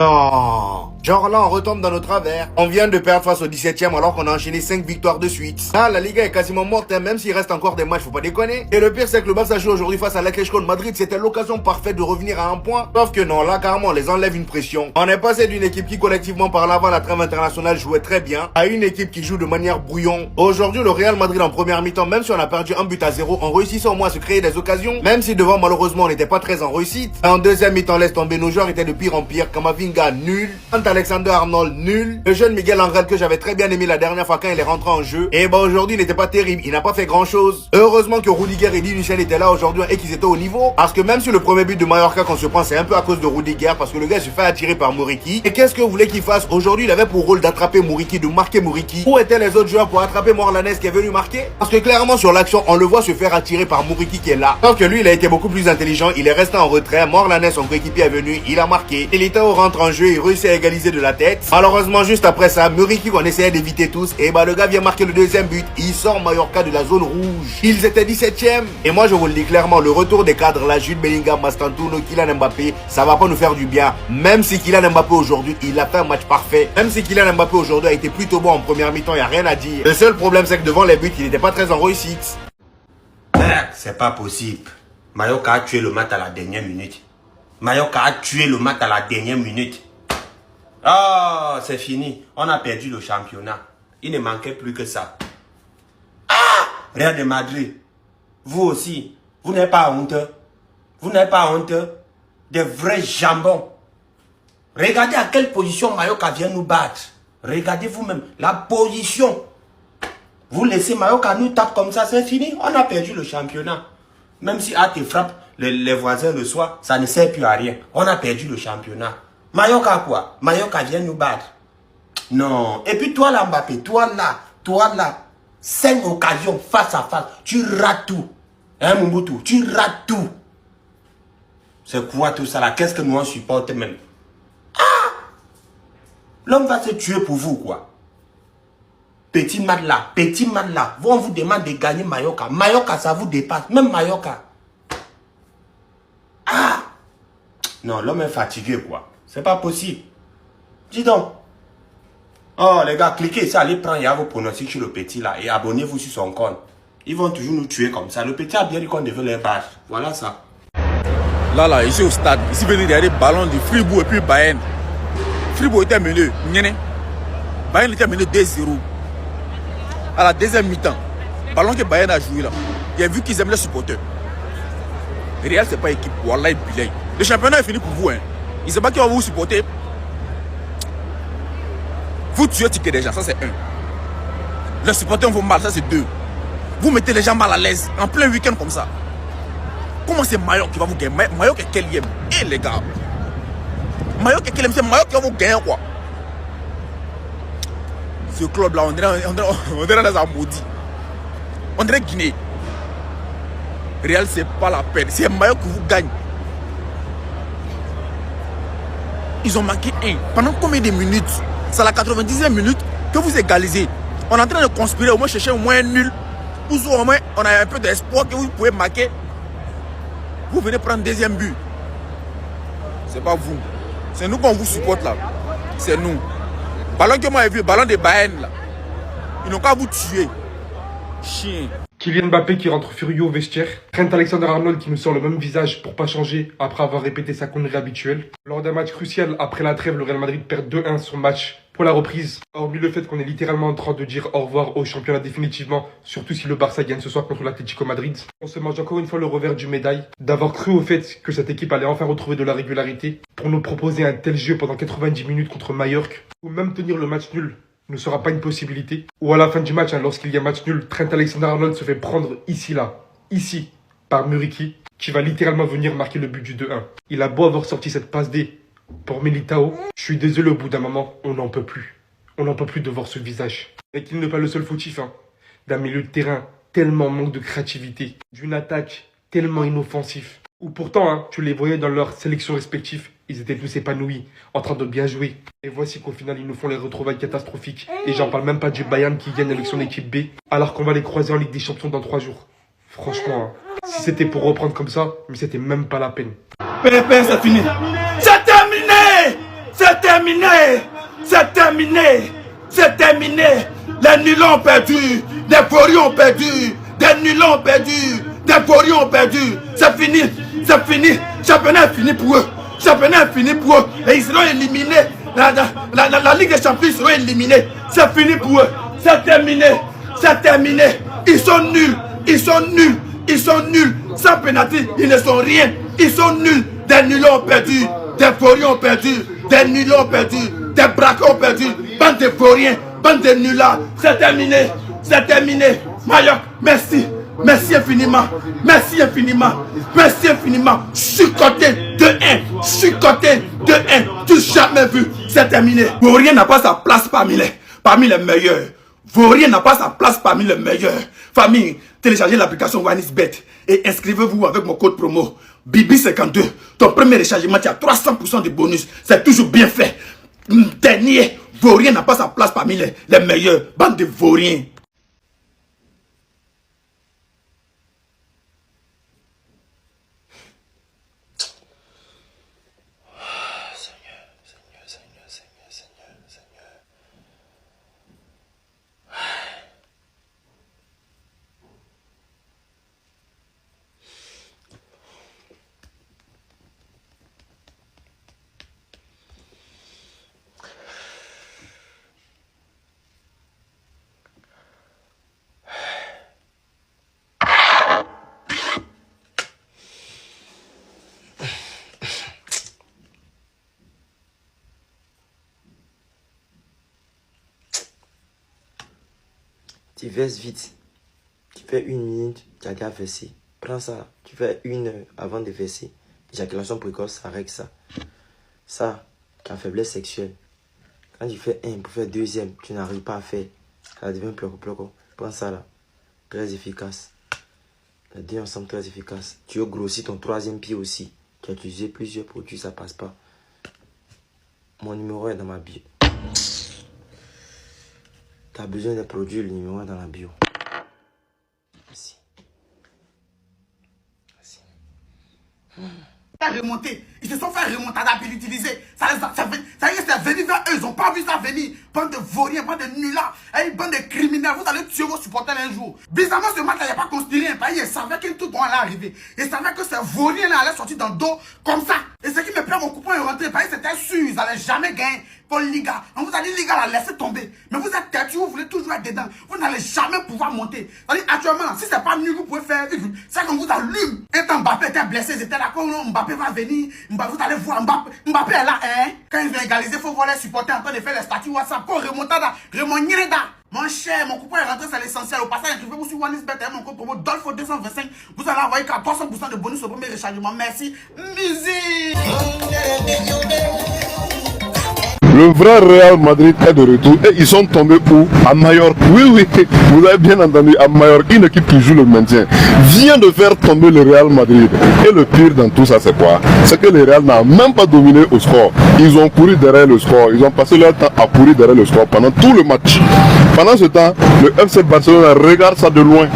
Non. Genre là, on retombe dans nos travers. On vient de perdre face au 17e alors qu'on a enchaîné 5 victoires de suite. Là, la Liga est quasiment morte, hein, même s'il reste encore des matchs, faut pas déconner. Et le pire, c'est que le Barça joue aujourd'hui face à l'Atlético de Madrid. C'était l'occasion parfaite de revenir à un point. Sauf que non, là, carrément, on les enlève une pression. On est passé d'une équipe qui, collectivement parlant, avant la trêve internationale, jouait très bien, à une équipe qui joue de manière brouillon. Aujourd'hui, le Real Madrid en première mi-temps, même si on a perdu 1-0, on réussissait au moins à se créer des occasions. Même si devant, malheureusement, on n'était pas très en réussite. En deuxième mi-temps, laisse tomber, nos joueurs étaient de pire en pire. Kamavinga, nul. Alexander-Arnold, nul. Le jeune Miguel Angel que j'avais très bien aimé la dernière fois quand il est rentré en jeu. Et bah aujourd'hui il n'était pas terrible, il n'a pas fait grand chose. Heureusement que Rudiger et Di Michel étaient là aujourd'hui et qu'ils étaient au niveau. Parce que même si le premier but de Mallorca qu'on se prend c'est un peu à cause de Rudiger, parce que le gars se fait attirer par Muriqi. Et qu'est-ce que vous voulez qu'il fasse? Aujourd'hui il avait pour rôle d'attraper Muriqi, de marquer Muriqi. Où étaient les autres joueurs pour attraper Morlanes qui est venu marquer? Parce que clairement sur l'action on le voit se faire attirer par Muriqi qui est là. Sauf que lui il a été beaucoup plus intelligent, il est resté en retrait. Morlanes son coéquipier est venu, il a marqué. Elitao rentre en jeu, il réussit à égaliser de la tête. Malheureusement, juste après ça, Muriqi qu'on essayait d'éviter tous, et bah le gars vient marquer le deuxième but. Il sort Mallorca de la zone rouge. Ils étaient 17e. Et moi, je vous le dis clairement, le retour des cadres, là, Jude Bellingham, Mastantuono, Kylian Mbappé, ça va pas nous faire du bien. Même si Kylian Mbappé aujourd'hui, il a fait un match parfait. Même si Kylian Mbappé aujourd'hui a été plutôt bon en première mi-temps, y a rien à dire. Le seul problème, c'est que devant les buts, il n'était pas très en réussite. C'est pas possible. Mallorca a tué le match à la dernière minute. Mallorca a tué le match à la dernière minute. Ah, c'est fini. On a perdu le championnat. Il ne manquait plus que ça. Ah, Real de Madrid. Vous aussi. Vous n'êtes pas honte. Vous n'êtes pas honte. Des vrais jambons. Regardez à quelle position Mallorca vient nous battre. Regardez vous-même. La position. Vous laissez Mallorca nous tape comme ça, c'est fini. On a perdu le championnat. Même si te frappe les voisins le soir, ça ne sert plus à rien. On a perdu le championnat. Mallorca quoi? Mallorca vient nous battre. Non. Et puis toi là Mbappé, toi là, 5 occasions face à face, tu rates tout. Hein Mobutu, tu rates tout. C'est quoi tout ça là? Qu'est-ce que nous on supporte même? Ah! L'homme va se tuer pour vous quoi. Petit mal là. On vous demande de gagner Mallorca. Mallorca ça vous dépasse, même Mallorca. Ah! Non, l'homme est fatigué quoi. C'est pas possible. Dis donc. Oh les gars, cliquez ici, allez prendre vos pronostics sur le petit là et abonnez-vous sur son compte. Ils vont toujours nous tuer comme ça. Le petit a bien dit qu'on devait les battre. Voilà ça. Là, ici au stade, ici venir derrière les ballons de Fribourg et puis Bayern. Fribourg était mené. Bayern était mené 2-0. À la deuxième mi-temps, ballon que Bayern a joué là, il a vu qu'ils aiment les supporters. Real c'est pas équipe. Wallah bilay. Le championnat est fini pour vous hein. Il ne sait pas qui va vous supporter. Vous tuez ticket des gens, ça c'est 1. Les supporters vont mal, ça c'est 2. Vous mettez les gens mal à l'aise en plein week-end comme ça. Comment c'est Mallorca qui va vous gagner? Mallorca est quel yem? Eh les gars, Mallorca est quel yem? C'est Mallorca qui va vous gagner quoi? Ce club là, on dirait dans un maudit. On dirait Guinée. Real c'est pas la peine. C'est Mallorca qui vous gagne. Ils ont marqué 1. Pendant combien de minutes? C'est à la 90e minute que vous égalisez. On est en train de conspirer, au moins chercher au moins un nul. Ou au moins on a un peu d'espoir que vous pouvez marquer. Vous venez prendre deuxième but. C'est pas vous. C'est nous qu'on vous supporte là. C'est nous. Ballon que moi j'ai vu, ballon de Bayern là. Ils n'ont qu'à vous tuer. Chien. Kylian Mbappé qui rentre furieux au vestiaire. Trent Alexander-Arnold qui nous sort le même visage pour pas changer après avoir répété sa connerie habituelle. Lors d'un match crucial après la trêve, le Real Madrid perd 2-1 son match pour la reprise. Hormis le fait qu'on est littéralement en train de dire au revoir au championnat définitivement, surtout si le Barça gagne ce soir contre l'Atlético Madrid. On se mange encore une fois le revers du médaille d'avoir cru au fait que cette équipe allait enfin retrouver de la régularité pour nous proposer un tel jeu pendant 90 minutes contre Mallorca ou même tenir le match nul ne sera pas une possibilité. Ou à la fin du match, lorsqu'il y a match nul, Trent Alexander-Arnold se fait prendre ici, par Muriqi, qui va littéralement venir marquer le but du 2-1. Il a beau avoir sorti cette passe D pour Militao, je suis désolé, au bout d'un moment, on n'en peut plus. On n'en peut plus de voir ce visage. Et qu'il n'est pas le seul fautif, d'un milieu de terrain tellement manque de créativité, d'une attaque tellement inoffensif. Ou pourtant, tu les voyais dans leurs sélections respectives, ils étaient tous épanouis, en train de bien jouer. Et voici qu'au final, ils nous font les retrouvailles catastrophiques. Et j'en parle même pas du Bayern qui gagne avec son équipe B, alors qu'on va les croiser en Ligue des Champions dans 3 jours. Franchement, si c'était pour reprendre comme ça, mais c'était même pas la peine. Pépé, c'est fini. C'est terminé. C'est terminé. C'est terminé. C'est terminé. Les nuls ont perdu. Les Voris ont perdu. Des nuls ont perdu. Des Voris ont perdu. C'est fini. C'est fini. Championnat est fini pour eux. Championnat est fini pour eux. Et ils seront éliminés. La Ligue des Champions seront éliminés. C'est fini pour eux. C'est terminé. C'est terminé. Ils sont nuls. Ils sont nuls. Ils sont nuls. Sans pénalty, ils ne sont rien. Ils sont nuls. Des nuls ont perdu. Des Voris ont perdu. Des nuls ont perdu. Des braqueurs ont perdu. Bande de Voriens. Bande de nuls là. C'est terminé. C'est terminé. Mayoc, merci. Merci infiniment. Merci infiniment. Merci infiniment. Chicoté de 1. Chicoté de 1. Tu jamais vu. C'est terminé. Vorien n'a pas sa place parmi les meilleurs. Vorien n'a pas sa place parmi les meilleurs. Famille, téléchargez l'application OneXBet et inscrivez-vous avec mon code promo Bibi52. Ton premier rechargement, tu as 300% de bonus. C'est toujours bien fait. Dernier, Vorien n'a pas sa place parmi les meilleurs. Bande de Voriens. Tu verses vite. Tu fais 1 minute, tu as déjà versé. Prends ça. Tu fais 1 heure avant de verser. Éjaculation précoce, ça règle ça. Ça, ta faiblesse sexuelle. Quand tu fais 1 pour faire 2e, tu n'arrives pas à faire. Ça devient pleuco. Prends ça là. Très efficace. Les deux ensemble très efficace. Tu as grossi ton 3e pied aussi. Tu as utilisé plusieurs produits, ça passe pas. Mon numéro est dans ma bio. Tu as besoin de produits, le numéro est dans la bio. Merci. Remonter. Ils se sont fait remonter à l'utiliser. Ça y est, c'est venu vers eux. Ils n'ont pas vu ça venir. Bande de vauriens, bande de nullards, bande de criminels. Vous allez tuer vos supporters un jour. Bizarrement, ce match-là, il n'y a pas considéré un pays. Ils savaient qu'un tout droit allait arriver. Ils savaient que ces vauriens-là allaient sortir dans le dos comme ça. Et ce qui me plaît, mon coupon est rentré. Le pays, c'était sûr. Ils n'allaient jamais gagner pour Liga. On vous a dit, Liga, la laissez tomber. Mais vous êtes têtu, vous voulez toujours être dedans. Vous n'allez jamais pouvoir monter. C'est-à-dire, actuellement, si c'est pas mieux, vous pouvez faire. C'est qu'on vous allume. Un temps, Mbappé était blessé. Ils étaient d'accord. Mbappé va venir. Vous allez voir. Mbappé est là, hein. Quand il vient égaliser, il faut voir les supporters en train de faire les statuts WhatsApp. Pour remontada, remontada. Mon cher, mon coupon est rentré, c'est l'essentiel. Au passage, inscrivez-vous sur OneXBet, mon code promo Dolfo225. Vous allez envoyer 300% de bonus au premier rechargement. Merci. Musique. Le vrai Real Madrid est de retour et ils sont tombés où? À Majorque. Oui, vous avez bien entendu, à Majorque, une équipe qui joue le maintien vient de faire tomber le Real Madrid. Et le pire dans tout ça, c'est quoi? C'est que le Real n'a même pas dominé au score. Ils ont couru derrière le score. Ils ont passé leur temps à courir derrière le score pendant tout le match. Pendant ce temps, le FC Barcelone regarde ça de loin.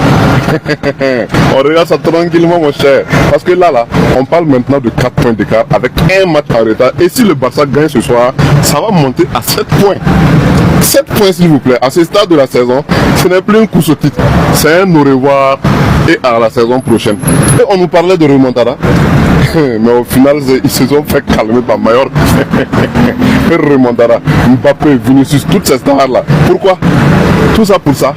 On regarde ça tranquillement, mon cher. Parce que là, on parle maintenant de 4 points d'écart avec un match en retard. Et si le Barça gagne ce soir, ça va monter à 7 points. 7 points, s'il vous plaît. À ce stade de la saison, ce n'est plus une course au titre. C'est un au revoir et à la saison prochaine. Et on nous parlait de remontada. Mais au final, ils se sont fait calmer par Majorque. Remontada. Mbappé, Vinicius, toutes ces stars-là. Pourquoi? Tout ça pour ça.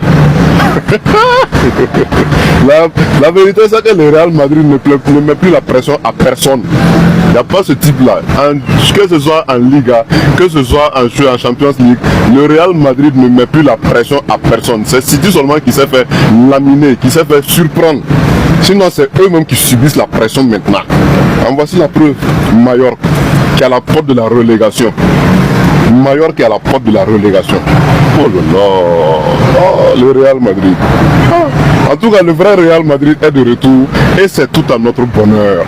La vérité, c'est que le Real Madrid ne met plus la pression à personne. Il n'y a pas ce type-là. Que ce soit en Liga, que ce soit en Champions League, le Real Madrid ne met plus la pression à personne. C'est City seulement qui s'est fait laminer, qui s'est fait surprendre. Sinon, c'est eux-mêmes qui subissent la pression maintenant. En voici la preuve. Majorque, qui est à la porte de la relégation. Majorque est à la porte de la relégation. Oh là là. Oh, le Real Madrid. En tout cas, le vrai Real Madrid est de retour et c'est tout à notre bonheur.